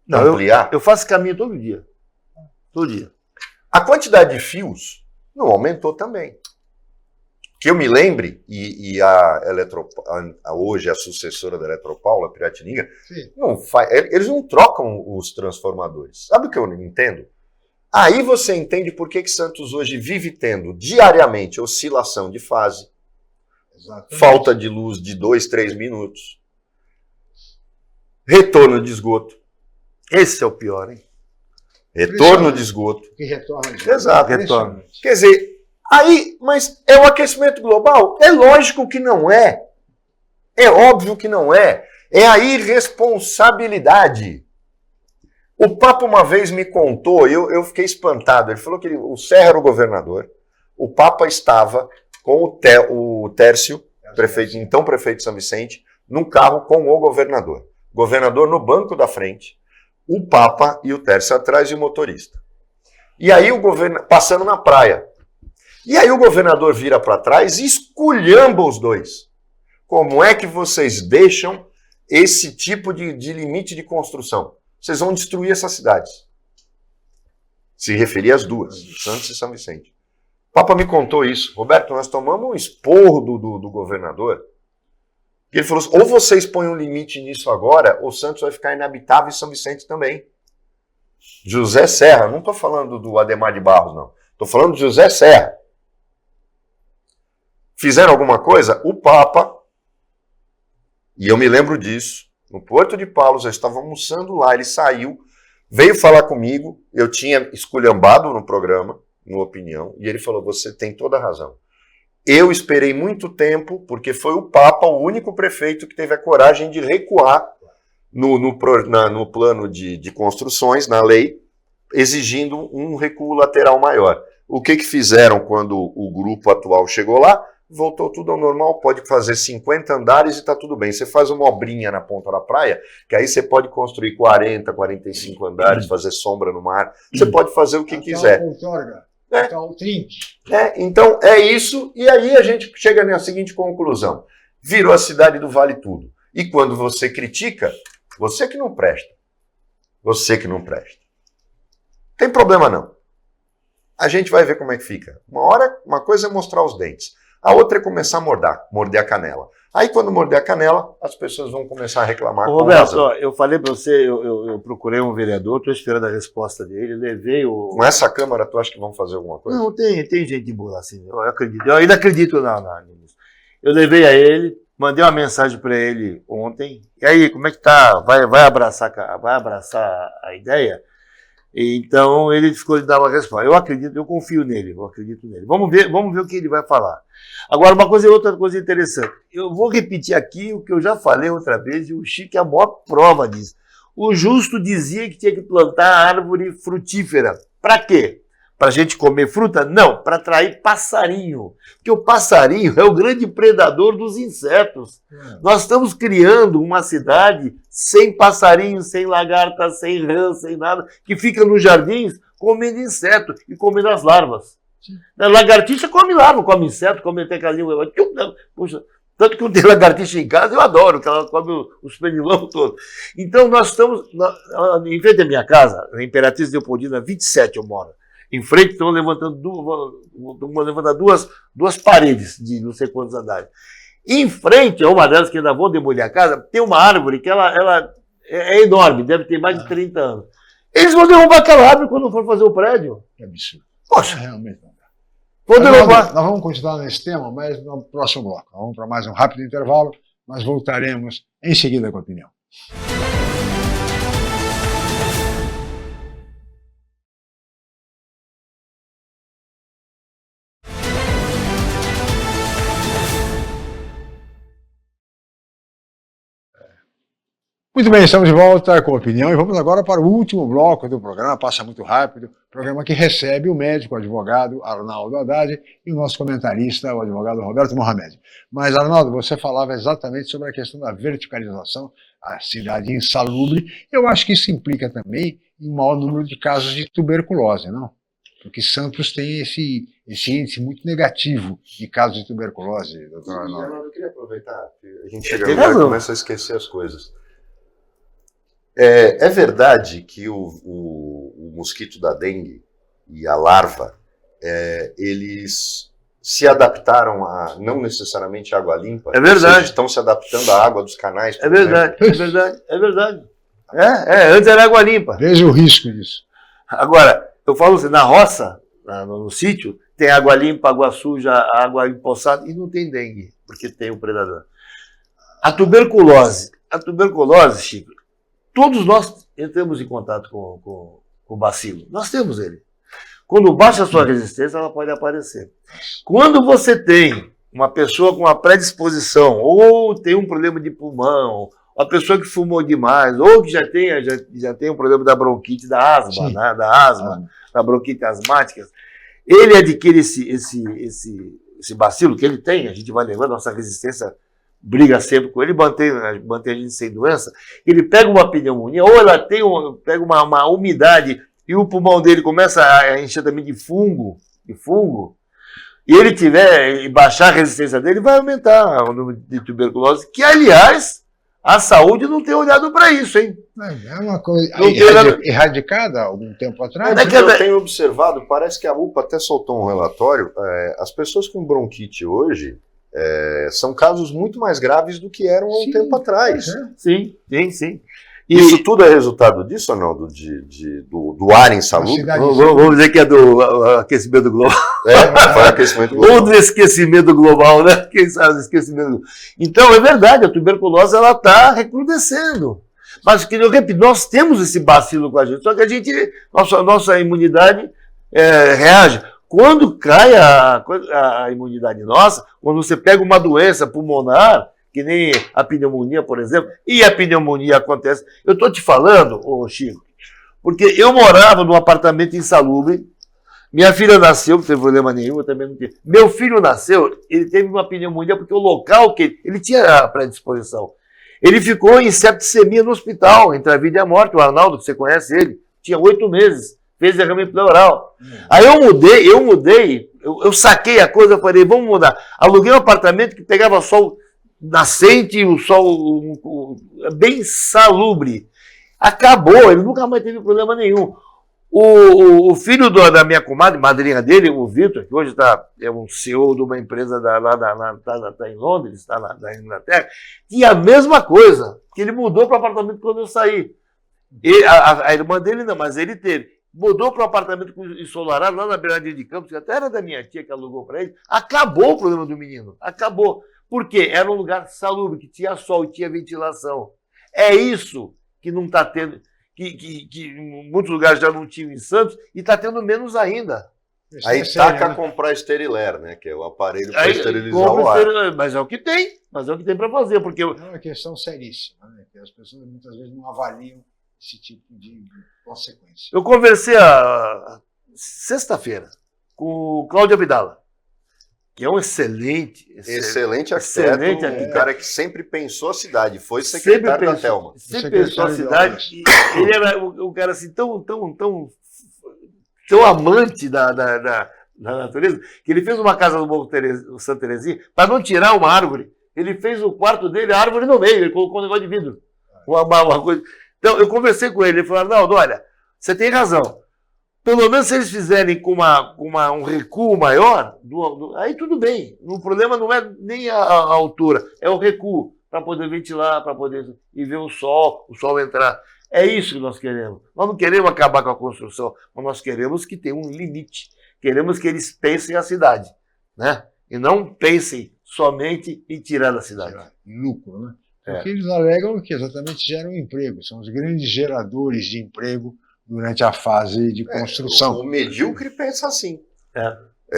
Não, ampliar? Eu faço caminho todo dia. Todo dia. A quantidade de fios não aumentou também. Que eu me lembre, e hoje a sucessora da Eletropaula, a Piratininga, eles não trocam os transformadores. Sabe o que eu não entendo? Aí você entende por que Santos hoje vive tendo diariamente oscilação de fase, exatamente, falta de luz de 2, 3 minutos, retorno de esgoto. Esse é o pior, hein? Retorno de esgoto. Que retorna. Exato, retorno. Quer dizer... Aí, mas é o aquecimento global? É lógico que não é. É óbvio que não é. É a irresponsabilidade. O Papa uma vez me contou, eu fiquei espantado. Ele falou que o Serra era o governador, o Papa estava com o Tércio, então prefeito de São Vicente, num carro com o governador. O governador no banco da frente, o Papa e o Tércio atrás e o motorista. E aí o governador passando na praia. E aí o governador vira para trás e esculhamba os dois. Como é que vocês deixam esse tipo de limite de construção? Vocês vão destruir essas cidades. Se referia às duas, Santos e São Vicente. O Papa me contou isso. Roberto, nós tomamos um esporro do governador. Ele falou assim, ou vocês põem um limite nisso agora, ou Santos vai ficar inabitável e São Vicente também. José Serra, não estou falando do Ademar de Barros, não. Estou falando de José Serra. Fizeram alguma coisa? O Papa, e eu me lembro disso, no Porto de Palos, eu estava almoçando lá, ele saiu, veio falar comigo, eu tinha esculhambado no programa, no Opinião, e ele falou, você tem toda a razão. Eu esperei muito tempo, porque foi o Papa o único prefeito que teve a coragem de recuar no plano de construções, na lei, exigindo um recuo lateral maior. O que fizeram quando o grupo atual chegou lá? Voltou tudo ao normal, pode fazer 50 andares e está tudo bem. Você faz uma obrinha na ponta da praia, que aí você pode construir 40, 45 andares, fazer sombra no mar, você pode fazer o que quiser. Então é isso, e aí a gente chega na seguinte conclusão. Virou a cidade do Vale Tudo. E quando você critica, você que não presta. Você que não presta. Tem problema não. A gente vai ver como é que fica. Uma coisa é mostrar os dentes. A outra é começar a morder a canela. Aí quando morder a canela, as pessoas vão começar a reclamar. Roberto, eu falei para você, eu procurei um vereador, estou esperando a resposta dele, levei o... Com essa Câmara, tu acha que vão fazer alguma coisa? Não, tem gente boa assim, eu acredito. Eu ainda acredito nisso. Eu levei a ele, mandei uma mensagem para ele ontem. E aí, como é que tá? Vai abraçar a ideia? Então ele ficou de dar uma resposta. Eu acredito, eu confio nele, eu acredito nele. Vamos ver o que ele vai falar. Agora, outra coisa interessante. Eu vou repetir aqui o que eu já falei outra vez, e o Chico é a maior prova disso. O Justo dizia que tinha que plantar árvore frutífera. Para quê? Para a gente comer fruta? Não, para atrair passarinho. Porque o passarinho é o grande predador dos insetos. Nós estamos criando uma cidade sem passarinho, sem lagarta, sem rã, sem nada, que fica nos jardins comendo inseto e comendo as larvas. A lagartixa come larva, come inseto, come até aquela língua. Puxa, tanto que eu tenho lagartixa em casa, eu adoro, que ela come os pernilongos todos. Então nós estamos, em frente da minha casa, na Imperatriz Leopoldina 27 eu moro. Em frente estão levantando duas paredes de não sei quantos andares. Em frente a uma delas, que ainda vou demolir a casa, tem uma árvore que ela é enorme, deve ter mais de 30 anos. Eles vão derrubar aquela árvore quando for fazer o prédio. Que absurdo. Poxa, Realmente não dá. vou derrubar. Nós vamos continuar nesse tema, mas no próximo bloco. Vamos para mais um rápido intervalo, mas voltaremos em seguida com a opinião. Muito bem, estamos de volta com a opinião e vamos agora para o último bloco do programa, passa muito rápido, programa que recebe o médico, o advogado Arnaldo Haddad e o nosso comentarista, o advogado Roberto Mohamed. Mas, Arnaldo, você falava exatamente sobre a questão da verticalização, a cidade insalubre, eu acho que isso implica também em um maior número de casos de tuberculose, não? Porque Santos tem esse índice muito negativo de casos de tuberculose, doutor Arnaldo. Eu queria aproveitar, a gente chega agora e começa a esquecer as coisas. É verdade que o mosquito da dengue e a larva, eles se adaptaram a, não necessariamente à água limpa. É verdade. Seja, estão se adaptando à água dos canais. É verdade, é verdade, é verdade. Antes era água limpa. Veja o risco disso. Agora, eu falo assim, na roça, no sítio, tem água limpa, água suja, água empoçada, e não tem dengue, porque tem o predador. A tuberculose, Chico, todos nós entramos em contato com o bacilo. Nós temos ele. Quando baixa a sua resistência, ela pode aparecer. Quando você tem uma pessoa com uma predisposição, ou tem um problema de pulmão, uma pessoa que fumou demais, ou que já tem um problema da bronquite, da asma, né, da bronquite asmática, ele adquire esse bacilo que ele tem, a gente vai levando, nossa resistência briga sempre com ele, mantém a gente sem doença, ele pega uma pneumonia, ou ela pega uma umidade e o pulmão dele começa a encher também de fungo, e ele baixar a resistência dele, vai aumentar o número de tuberculose, que, aliás, a saúde não tem olhado para isso, hein? É uma coisa erradicada há algum tempo atrás. Eu tenho observado, parece que a UPA até soltou um relatório, as pessoas com bronquite hoje, são casos muito mais graves do que eram há um tempo atrás. Sim. Isso tudo é resultado disso ou não? Do ar insalubre? Vamos dizer que é do aquecimento global. Foi aquecimento global. Ou do esquecimento global, né? Quem sabe o esquecimento global. Então, é verdade, a tuberculose está recrudescendo. Mas, eu repito, nós temos esse bacilo com a gente, só que nossa imunidade reage. Quando cai a imunidade nossa, quando você pega uma doença pulmonar, que nem a pneumonia, por exemplo, e a pneumonia acontece. Eu estou te falando, ô Chico, porque eu morava num apartamento insalubre, minha filha nasceu, não teve problema nenhum, eu também não tive. Meu filho nasceu, ele teve uma pneumonia, porque o local que ele tinha a predisposição. Ele ficou em septicemia no hospital, entre a vida e a morte. O Arnaldo, que você conhece ele, tinha 8 meses, fez derrame pleural. Aí eu mudei, eu saquei a coisa, falei, vamos mudar. Aluguei um apartamento que pegava sol nascente, o sol bem salubre. Acabou, ele nunca mais teve problema nenhum. O filho da minha comadre, madrinha dele, o Vitor, que hoje é um CEO de uma empresa tá em Londres, está na Inglaterra, tinha a mesma coisa, que ele mudou para o apartamento quando eu saí. A irmã dele não, mas ele teve. Mudou para um apartamento ensolarado lá na beiradinha de Campos, que até era da minha tia que alugou para ele. Acabou o problema do menino, acabou. Por quê? Era um lugar salubre, que tinha sol e tinha ventilação. É isso que não está tendo... Que em muitos lugares já não tinham em Santos, e está tendo menos ainda. Aí taca a comprar Steriler, né? Que é o aparelho para esterilizar o ar. Mas é o que tem, para fazer. Porque é uma questão seríssima, né? Que as pessoas muitas vezes não avaliam esse tipo de consequência. Eu conversei sexta-feira com o Cláudio Abdala, que é um excelente arquiteto, um cara que sempre pensou a cidade, foi secretário da Telma. Sempre pensou a cidade, e ele era um cara assim tão amante da natureza, que ele fez uma casa no Morro Santa Terezinha, para não tirar uma árvore, ele fez o quarto dele, a árvore no meio, ele colocou um negócio de vidro. Uma coisa. Então, eu conversei com ele falou, Arnaldo, olha, você tem razão. Pelo menos se eles fizerem com um recuo maior, aí tudo bem. O problema não é nem a altura, é o recuo, para poder ventilar, para poder ir ver o sol entrar. É isso que nós queremos. Nós não queremos acabar com a construção, mas nós queremos que tenha um limite. Queremos que eles pensem a cidade, né? E não pensem somente em tirar da cidade. Lucro, né? Porque eles alegam que exatamente geram emprego, são os grandes geradores de emprego durante a fase de construção. O medíocre pensa assim.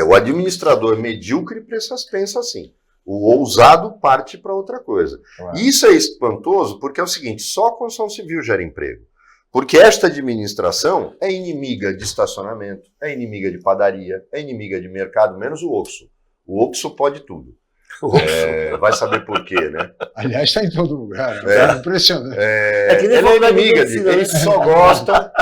O administrador medíocre pensa assim. O ousado parte para outra coisa. Claro. E isso é espantoso porque é o seguinte, só a construção civil gera emprego. Porque esta administração é inimiga de estacionamento, é inimiga de padaria, é inimiga de mercado, menos o Oxo. O Oxo pode tudo. Vai saber por quê, né? Aliás, está em todo lugar. É impressionante. Ele é inimiga disso.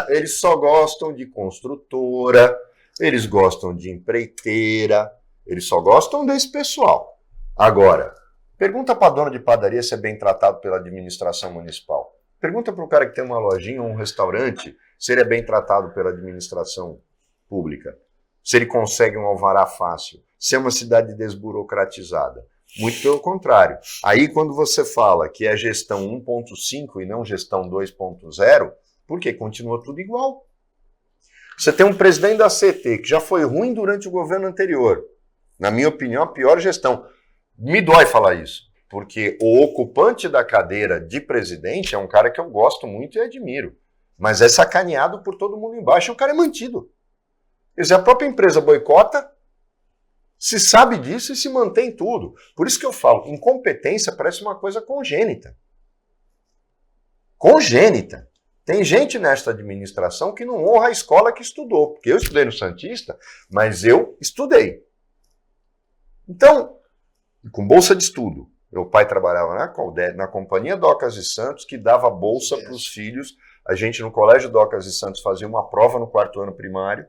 Eles só gostam de construtora, eles gostam de empreiteira, eles só gostam desse pessoal. Agora, pergunta para a dona de padaria se é bem tratado pela administração municipal. Pergunta para o cara que tem uma lojinha ou um restaurante se ele é bem tratado pela administração pública. Se ele consegue um alvará fácil. Se é uma cidade desburocratizada. Muito pelo contrário. Aí quando você fala que é gestão 1.5 e não gestão 2.0, por quê? Continua tudo igual. Você tem um presidente da CT que já foi ruim durante o governo anterior. Na minha opinião, a pior gestão. Me dói falar isso, porque o ocupante da cadeira de presidente é um cara que eu gosto muito e admiro. Mas é sacaneado por todo mundo embaixo e o cara é mantido. Quer dizer, a própria empresa boicota, se sabe disso e se mantém tudo. Por isso que eu falo, incompetência parece uma coisa congênita. Congênita. Tem gente nesta administração que não honra a escola que estudou. Porque eu estudei no Santista, mas eu estudei. Então, com bolsa de estudo. Meu pai trabalhava na Companhia Docas e Santos, que dava bolsa para os filhos. A gente, no Colégio Docas e Santos, fazia uma prova no 4º ano primário.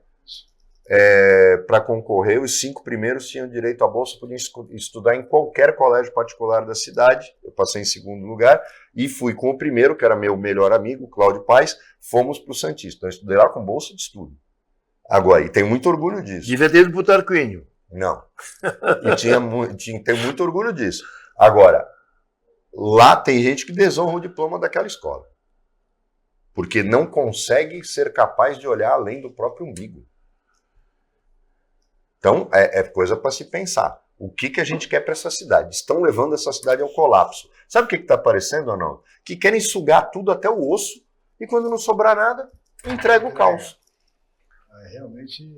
Para concorrer, os 5 primeiros tinham direito à bolsa, podiam estudar em qualquer colégio particular da cidade. Eu passei em 2º lugar e fui com o primeiro, que era meu melhor amigo, Cláudio Paes, fomos para o Santista. Então, eu estudei lá com bolsa de estudo. Agora, e tenho muito orgulho disso. Devia ter ido para o Tarquínio. Não. E tenho muito orgulho disso. Agora, lá tem gente que desonra o diploma daquela escola. Porque não consegue ser capaz de olhar além do próprio umbigo. Então, é coisa para se pensar. O que a gente quer para essa cidade? Estão levando essa cidade ao colapso. Sabe o que está aparecendo ou não? Que querem sugar tudo até o osso e quando não sobrar nada, entrega o caos. Realmente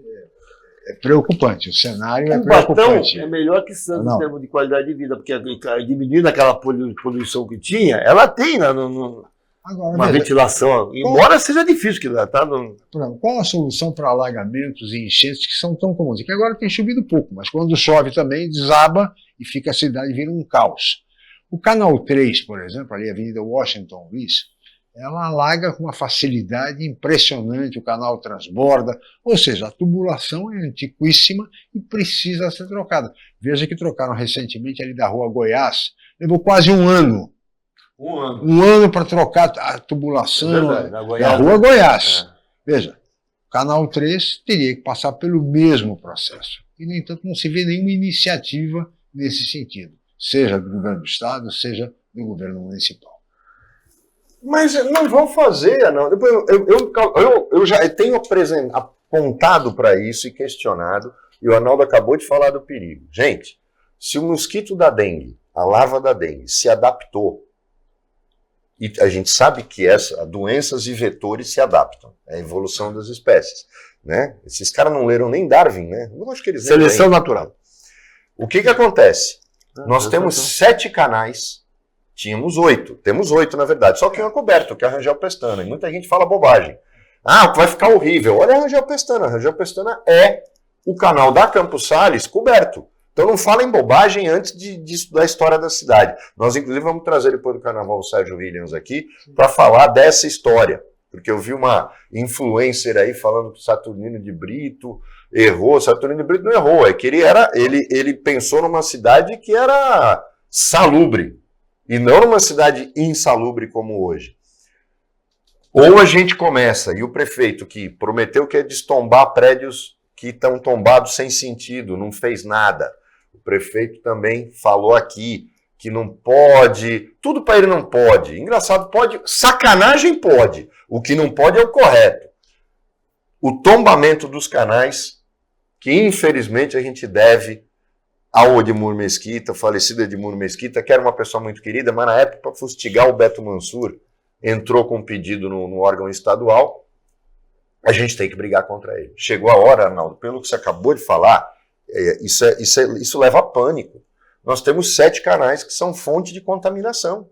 É preocupante, o cenário é Cubatão preocupante. é melhor que Santos Não. em termos de qualidade de vida, porque diminuindo aquela poluição que tinha, ela tem Agora, uma veja, ventilação, embora seja difícil que tá por exemplo, qual a solução para alagamentos e enchentes que são tão comuns? Que agora tem chovido pouco, mas quando chove também desaba e fica a cidade vira um caos. O Canal 3, por exemplo, ali a Avenida Washington Luiz, ela alaga com uma facilidade impressionante, o canal transborda, ou seja, a tubulação é antiquíssima e precisa ser trocada. Veja que trocaram recentemente ali da Rua Goiás, levou quase um ano. Um ano para trocar a tubulação da Rua Goiás. Veja, o Canal 3 teria que passar pelo mesmo processo. E, no entanto, não se vê nenhuma iniciativa nesse sentido, seja do governo do Estado, seja do governo municipal. Mas não vão fazer, não. Depois eu já tenho apontado para isso e questionado, e o Arnaldo acabou de falar do perigo. Gente, se o mosquito da dengue, a larva da dengue, se adaptou, e a gente sabe que doenças e vetores se adaptam, é a evolução das espécies, né? Esses caras não leram nem Darwin, né? Eu acho que eles seleção natural. O que acontece? Nós temos 7 canais. Tínhamos 8. Temos 8, na verdade. Só que um é coberto, que é a Rangel Pestana. E muita gente fala bobagem. Vai ficar horrível. Olha a Rangel Pestana. A Rangel Pestana é o canal da Campos Sales coberto. Então não falem bobagem antes de estudar a história da cidade. Nós, inclusive, vamos trazer depois do carnaval o Sérgio Williams aqui para falar dessa história. Porque eu vi uma influencer aí falando que o Saturnino de Brito errou. Saturnino de Brito não errou. É que ele pensou numa cidade que era salubre. E não numa cidade insalubre como hoje. Ou a gente começa, e o prefeito que prometeu que ia destombar prédios que estão tombados sem sentido, não fez nada. O prefeito também falou aqui que não pode, tudo para ele não pode. Engraçado, pode, sacanagem pode. O que não pode é o correto. O tombamento dos canais, que infelizmente a gente deve ao Edmur Mesquita, o falecido Edmur Mesquita, que era uma pessoa muito querida, mas na época, para fustigar o Beto Mansur, entrou com um pedido no órgão estadual, a gente tem que brigar contra ele. Chegou a hora, Arnaldo, pelo que você acabou de falar, isso leva a pânico. Nós temos 7 canais que são fonte de contaminação.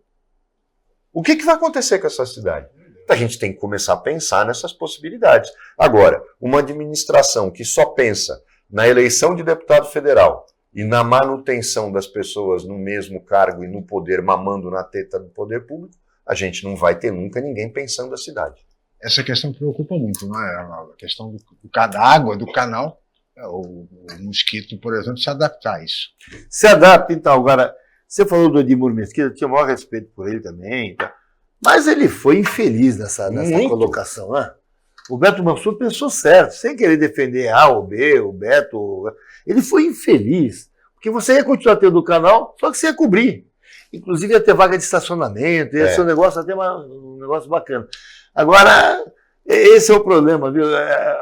O que vai acontecer com essa cidade? A gente tem que começar a pensar nessas possibilidades. Agora, uma administração que só pensa na eleição de deputado federal, e na manutenção das pessoas no mesmo cargo e no poder, mamando na teta do poder público, a gente não vai ter nunca ninguém pensando a cidade. Essa questão preocupa muito, não é, Arnaldo? A questão da água, do canal, o mosquito, por exemplo, se adaptar a isso. Se adapta, então. Agora, você falou do Edmur Mesquita, eu tinha o maior respeito por ele também, tá? Mas ele foi infeliz nessa colocação, né? O Beto Mansur pensou certo, sem querer defender A ou B, o Beto. Ele foi infeliz, porque você ia continuar tendo o canal, só que você ia cobrir. Inclusive ia ter vaga de estacionamento, ia ser um negócio até um negócio bacana. Agora, esse é o problema, viu?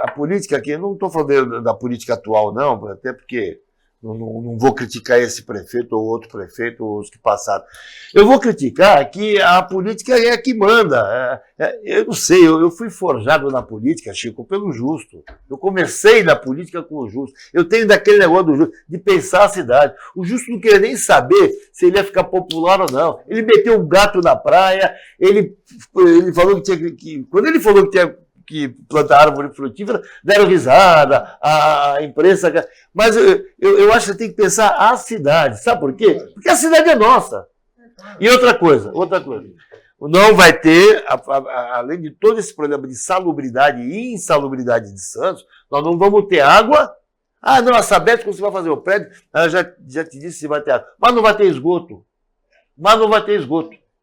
A política aqui, eu não estou falando da política atual, não, até porque não vou criticar esse prefeito ou outro prefeito ou os que passaram. Eu vou criticar que a política é a que manda. Eu não sei, eu fui forjado na política, Chico, pelo justo. Eu comecei na política com o justo. Eu tenho daquele negócio do justo, de pensar a cidade. O justo não queria nem saber se ele ia ficar popular ou não. Ele meteu um gato na praia, ele falou que quando ele falou que tinha que plantar árvore frutífera, deram risada, a imprensa... Mas eu acho que você tem que pensar a cidade. Sabe por quê? Porque a cidade é nossa. E outra coisa. Não vai ter, além de todo esse problema de salubridade e insalubridade de Santos, nós não vamos ter água. Não, a Sabesp, quando você vai fazer o prédio, ela já te disse se vai ter água. Mas não vai ter esgoto.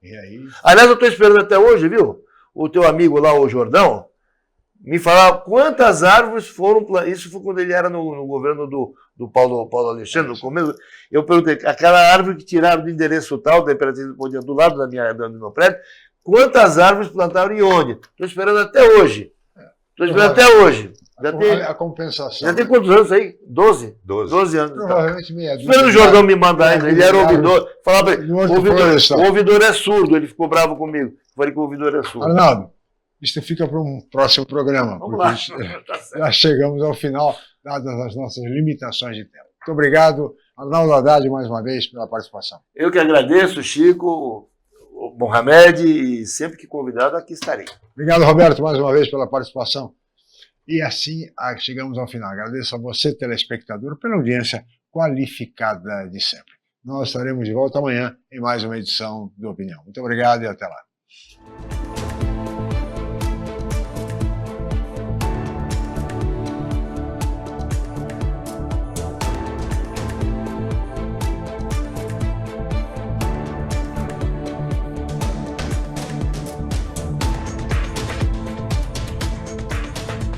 E aí? Aliás, eu estou esperando até hoje, viu? O teu amigo lá, o Jordão, me falava quantas árvores foram plantadas. Isso foi quando ele era no governo do Paulo Alexandre, no começo. Eu perguntei, aquela árvore que tiraram do endereço tal, da Imperatriz do lado do meu prédio, quantas árvores plantaram e onde? Estou esperando até hoje. A compensação. Já tem quantos anos aí? 12? 12 anos. Provavelmente meia dúzia. Espera o Jordão me mandar ainda. Ele era ouvidor. Falava para ele, o ouvidor é surdo. Ele ficou bravo comigo. Falei que o ouvidor é surdo. Arnaldo, isso fica para um próximo programa. Vamos lá. Já chegamos ao final dadas as nossas limitações de tempo. Muito obrigado, Arnaldo Haddad, mais uma vez, pela participação. Eu que agradeço, Chico, o Mohamed, e sempre que convidado, aqui estarei. Obrigado, Roberto, mais uma vez pela participação. E assim chegamos ao final. Agradeço a você, telespectador, pela audiência qualificada de sempre. Nós estaremos de volta amanhã em mais uma edição do Opinião. Muito obrigado e até lá.